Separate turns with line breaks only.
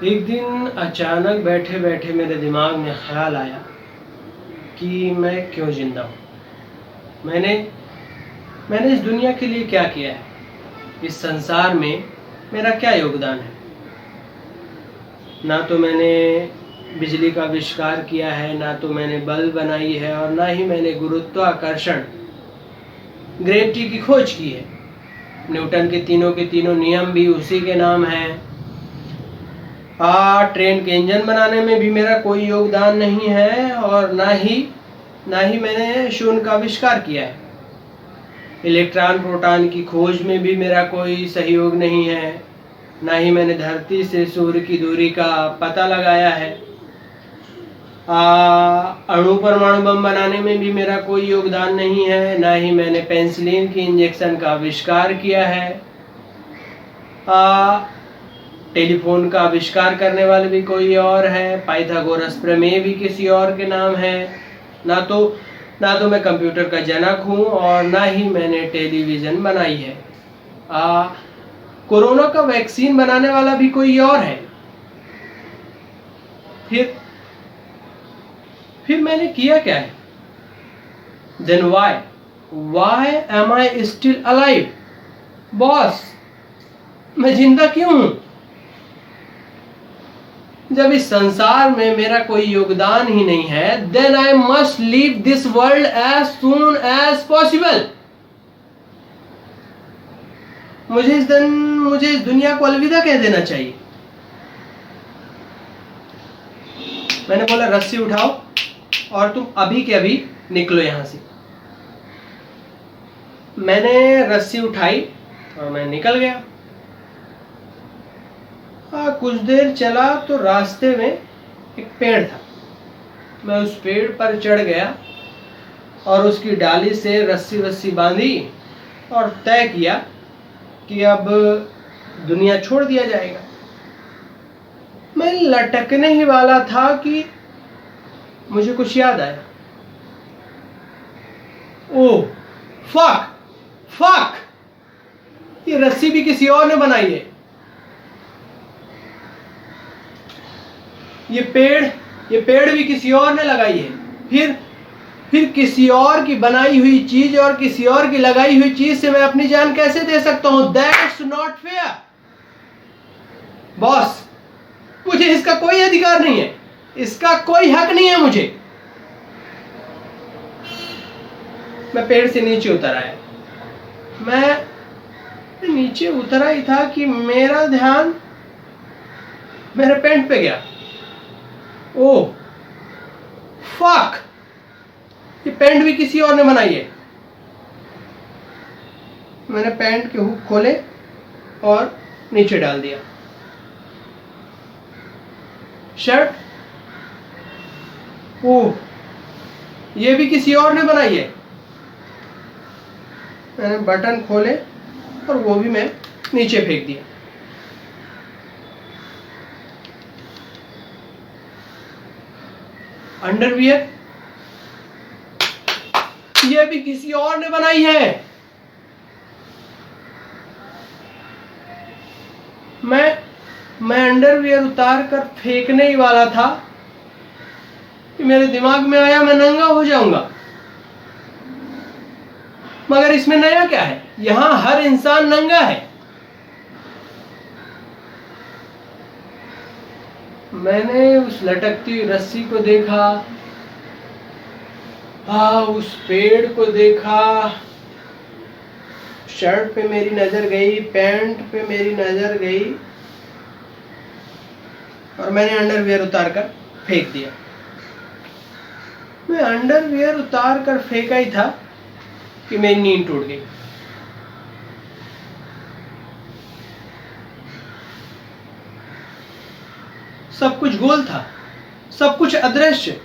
एक दिन अचानक बैठे बैठे मेरे दिमाग में ख्याल आया कि मैं क्यों जिंदा हूँ। मैंने मैंने इस दुनिया के लिए क्या किया है, इस संसार में मेरा क्या योगदान है। ना तो मैंने बिजली का आविष्कार किया है, ना तो मैंने बल्ब बनाई है, और ना ही मैंने गुरुत्वाकर्षण ग्रेविटी की खोज की है। न्यूटन के तीनों नियम भी उसी के नाम हैं। ट्रेन के इंजन बनाने में भी मेरा कोई योगदान नहीं है, और ना ही मैंने शून्य का आविष्कार किया है। इलेक्ट्रॉन प्रोटॉन की खोज में भी मेरा कोई सहयोग नहीं है, ना ही मैंने धरती से सूर्य की दूरी का पता लगाया है। अणु परमाणु बम बनाने में भी मेरा कोई योगदान नहीं है, ना ही मैंने पेनिसिलिन की इंजेक्शन का आविष्कार किया है। टेलीफोन का आविष्कार करने वाले भी कोई और है। पाइथागोरस प्रमेय भी किसी और के नाम है। ना तो मैं कंप्यूटर का जनक हूँ, और ना ही मैंने टेलीविज़न बनाई है। कोरोना का वैक्सीन बनाने वाला भी कोई और है। फिर मैंने किया क्या है? Then why am I still alive? Boss, मैं जिंदा क्यों हूं? जब इस संसार में मेरा कोई योगदान ही नहीं है, then I must leave this world as soon as possible. मुझे इस दुनिया को अलविदा कह देना चाहिए। मैंने बोला, रस्सी उठाओ और तुम अभी के अभी निकलो यहां से। मैंने रस्सी उठाई और मैं निकल गया। कुछ देर चला तो रास्ते में एक पेड़ था। मैं उस पेड़ पर चढ़ गया और उसकी डाली से रस्सी बांधी और तय किया कि अब दुनिया छोड़ दिया जाएगा। मैं लटकने ही वाला था कि मुझे कुछ याद आया। ओह फक, ये रस्सी भी किसी और ने बनाई है। ये पेड़ भी किसी और ने लगाई है। फिर किसी और की बनाई हुई चीज और किसी और की लगाई हुई चीज से मैं अपनी जान कैसे दे सकता हूं? That's not fair. बॉस, मुझे इसका कोई अधिकार नहीं है, इसका कोई हक नहीं है मुझे। मैं पेड़ से नीचे उतर आया। मैं नीचे उतरा ही था कि मेरा ध्यान मेरे पैंट पे गया। ओह फक, ये पैंट भी किसी और ने बनाई है। मैंने पैंट के हुक खोले और नीचे डाल दिया। शर्ट, ओह ये भी किसी और ने बनाई है। मैंने बटन खोले और वो भी मैं नीचे फेंक दिया। अंडरवियर, ये भी किसी और ने बनाई है। मैं अंडरवियर उतार कर फेंकने ही वाला था कि मेरे दिमाग में आया मैं नंगा हो जाऊंगा। मगर इसमें नया क्या है? यहां हर इंसान नंगा है। मैंने उस लटकती हुई रस्सी को देखा, उस पेड़ को देखा, शर्ट पे मेरी नजर गई, पैंट पे मेरी नजर गई, और मैंने अंडरवियर उतार कर फेंक दिया। मैं अंडरवियर उतार कर फेंका ही था कि मेरी नींद टूट गई। सब कुछ गोल था, सब कुछ अदृश्य।